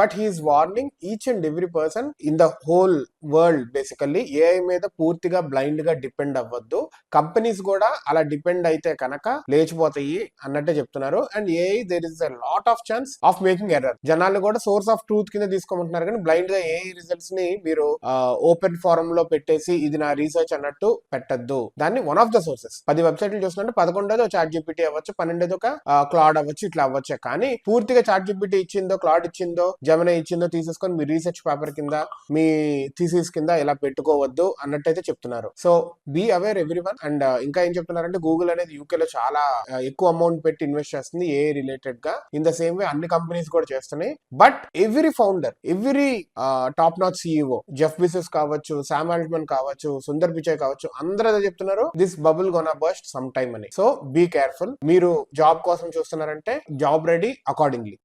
But he is warning each and every person in the whole world basically AI మీద పూర్తిగా blind గా depend అవ్వద్దు. Companies కూడా అలా డిపెండ్ అయితే కనుక లేచిపోతాయి అన్నట్టే చెప్తున్నారు. And AI there is a lot of chance of making error. జనాలు కూడా సోర్స్ ఆఫ్ ట్రూత్ కింద తీసుకోమంటున్నారు, కానీ బ్లైండ్ గా ఏఐ రిజల్ట్స్ ని మీరు ఓపెన్ ఫారం లో పెట్టేసి ఇది నా రీసెర్చ్ అన్నట్టు పెట్టద్దు. దాన్ని వన్ ఆఫ్ ద సోర్సెస్ 10 వెబ్సైట్లు చూస్తుంటే 11దో చాట్ జీపీటీ అవ్వచ్చు, 12దో క్లాడ్ అవ్వచ్చు, ఇట్లా అవ్వచ్చు. కానీ పూర్తిగా చాట్ జీపీటీ ఇచ్చిందో, క్లాడ్ ఇచ్చిందో, జెమినీ ఇచ్చిందో తీసేసుకొని మీ రీసెర్చ్ పేపర్ కింద, మీ థీసిస్ కింద ఇలా పెట్టుకోవద్దు అన్నట్టయితే చెప్తున్నారు. So be aware everyone. And ఇంకా ఏం చెప్తున్నారంటే గూగుల్ అనేది యూకే లో చాలా ఎక్కువ అమౌంట్ పెట్టి ఇన్వెస్ట్ చేస్తుంది ఏఐ రిలేటెడ్ గా. ఇన్ ద సేమ్ వే అన్ని కంపెనీస్ కూడా చేస్తున్నాయి. But every founder, every top notch CEO, Jeff Bezos కావచ్చు, శామ్ ఆల్ట్మన్ కావచ్చు, సుందర్ పిచాయ్ కావచ్చు, అందరూ అదే చెప్తున్నారు, this bubble gonna bust some time అని. So be careful. మీరు జాబ్ కోసం చూస్తున్నారంటే జాబ్ రెడీ అకార్డింగ్లీ.